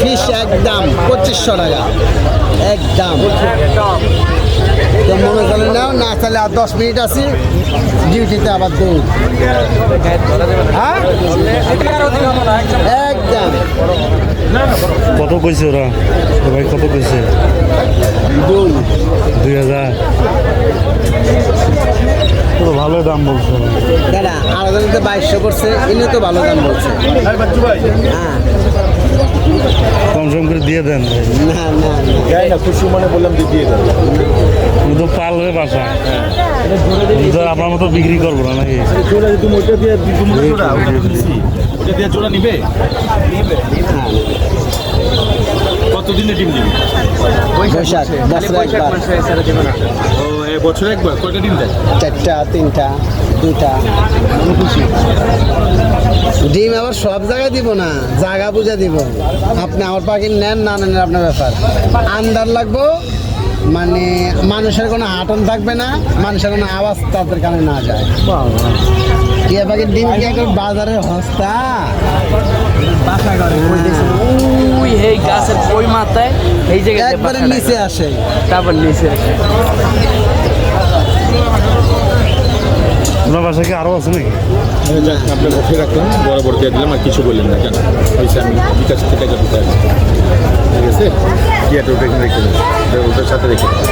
ফিস একদম 2500 টাকা একদম। তো মনে করে নাও, না তাহলে আর 10 মিনিট আছি ডিউটিতে আবার দৌড়। হ্যাঁ একদম। কত কইছে ওরা ভাই, কত কইছে? 2000। তো ভালো দাম বলছে দাদা, আলাদা 2200 করছে, ইনি তো ভালো দাম বলছে। হ্যাঁ কম সম করে দিয়ে দেন। না না যাই না, খুশি মনে বললাম দিয়ে দেন। তো পালবে বাসা, আপনার মতো বিক্রি করবো না নাকি? তুমি ওটা দিয়ে ওটা দিয়ে জোড়া নিবে। কতদিনে ডিম দিবে? বৈশাখ বছরে একবার। ও বছরে একবার কয়টা ডিম দেয়? 4টা 3টা 2টা। ডিম আবার সব জায়গায় দিব না, জায়গা বুঝে দিব। আপনি আমার পাখি নেন না নেন আপনার ব্যাপার। আন্দার লাগবো, মানে মানুষের কোনো হাঁটন থাকবে না, মানুষের কোনো আওয়াজ তাদের কানে না যায়। টিয়া পাখির ডিম কি এখন বাজারের হস্তা? ওই এই গাছের ওই মাথায় এই জায়গায় একবারে নিচে আসে। তারপর নিচে আসে। আপনার বাসায় কি আরও আছে নাকি? আপনার মুখে রাখলাম, বরাবর দিয়ে দিলাম, আর কিছু বললেন না কেন? হয়েছে, আমি বিকাশ থেকে টাকা দিতে আসবো। ঠিক আছে, কি একটা ওটা এখানে রেখে দেন, ওটার সাথে রেখে দেন,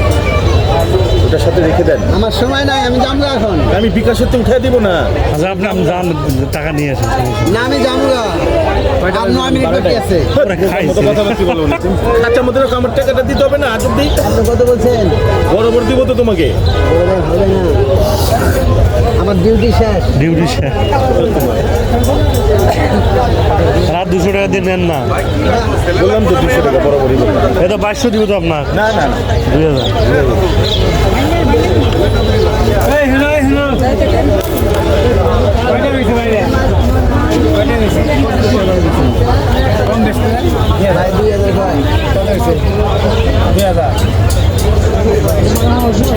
ওটার সাথে রেখে দেন। আমার সময় নাই, আমি যাবো এখন। আমি বিকাশের তো উঠে দিব না। আচ্ছা আপনি যান, টাকা নিয়ে আসেন। না আমি যাবো আর 9 মিনিট বাকি আছে। মতো কথা কি বলবো না, খাঁচার মধ্যে আমার টাকাটা দিতে হবে না? আজ অব্দি আপনি কত বলছেন? বরাবর দিব তো তোমাকে। হবে না, আমার ডিউটি শেষ। ডিউটি শেষ। রাত 200 টাকা দিয়ে নেন না। বললাম তো 200 টাকা বরাবরই বললাম। এটা 2200 দিব তো আপনার। না না না, 2000। ভাই 2000 ভাই।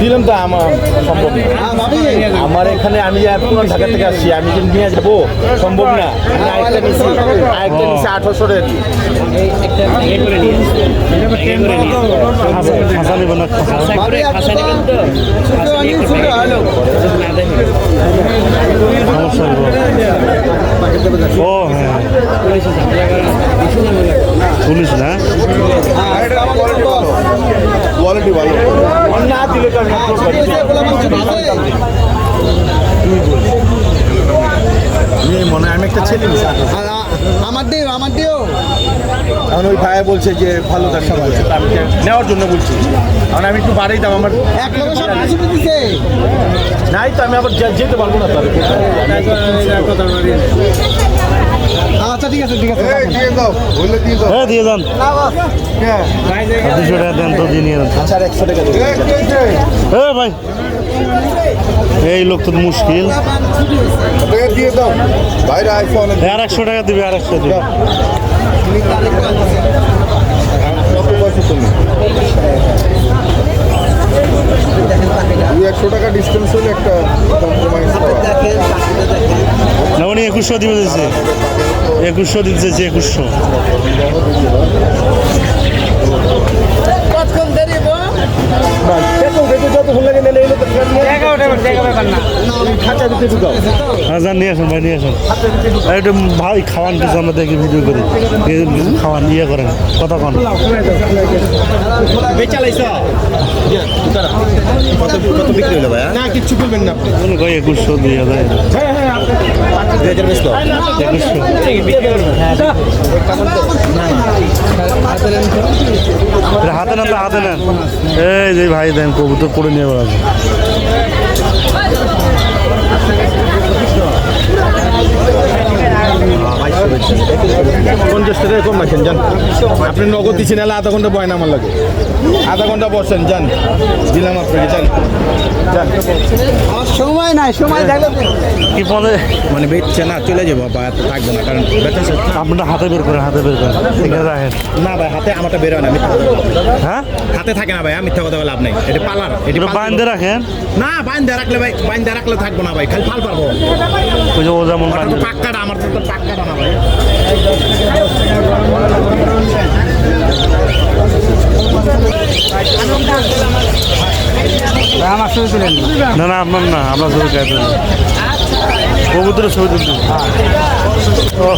দিলাম তো আমার সম্ভব না। আমার এখানে আমি পুরান ঢাকা থেকে আসছি, আমি যে নিয়ে যাবো সম্ভব না। আমি আরেকটা নিচ্ছি 1800 টাকা দিয়ে। খাসা নেবেন না? সমস্যা হইব। ও হ্যাঁ, পুলিশ না? কোয়ালিটি ভালো না দিলে তো আমি মনে হয় আমি একটা ছেলে আমার দিও এখন ওই ভাই বলছে যে ভালো দাম বলছে, আমি নেওয়ার জন্য বলছি। কারণ আমি একটু বাড়াই দাম, আমার 1 লক্ষ 80 দিছে। নাই তো আমি আবার যেতে পারবো না। তাহলে আচ্ছা ঠিক আছে ঠিক আছে। হ্যাঁ দিয়ে যান। 200 টাকা দেন তো, দিয়ে নিয়ে যান। আচ্ছা 100 টাকা দেবো। হ্যাঁ ভাই, এই লোক তো মুশকিল। দিয়ে দাও ভাইরা আইফোন আর 100 টাকা দিবে, আর 100 দিবে। কত পয়সা তুমি? 200 টাকা ডিসটেন্স হলে একটা কম্প্রোমাইজ করা। না উনি 2100 দিবে দিচ্ছে, 2100 দিতে চাইছে, 2100। কতক্ষণ দেরি গো? হ্যাঁ নিয়ে আসুন ভাই, নিয়ে আসুন। একটু ভাই খাওয়ান কিছু, আমরা দেখি ভিডিও করি, কিছু খাওয়ান, ইয়ে করেন, কথা কন। কত বিক্রি হলো ভাই? না কিচ্ছু বলবেন না আপনি। 2100 2000। 2000 হাতে নেন, হাতে নেন। এই যে ভাই দেন, কবুতর পড়ে নিয়ে বেড়াবে। পঞ্চাশ টাকা কম রাখেন যান। আপনি নগদ দিচ্ছেন, এলে আধা ঘন্টা বয় না আমার লাগে, আধা ঘন্টা বসেন যান, দিলাম আপনাকে যান যান। আমার সময় নাই, সময় থাকলে কি পদে মানে বেচছে না, চলে যাবো বা থাকবো না, কারণ বেচা আপনার হাতে বের করেন, হাতে বের করেন। ঠিক আছে রাখেন। না ভাই, হাতে আমারটা বেরোয় না, হ্যাঁ হাতে থাকে না ভাই, মিথ্যা কথা বলে লাভ নাই। এটা পালার, এটা বান্ধে রাখেন। না বাইন্দা রাখলে ভাই, বাইন্দা রাখলে থাকবো না ভাই, খালি ফাল পারবো। ওই যে ও যেমন পাক্কাটা আমার তো পাক্কাটা না ভাই। আমার ছবি তুলেন না না আপনার না আমরা ছবি খাইতে কবুতরের ছবি তুলতে ও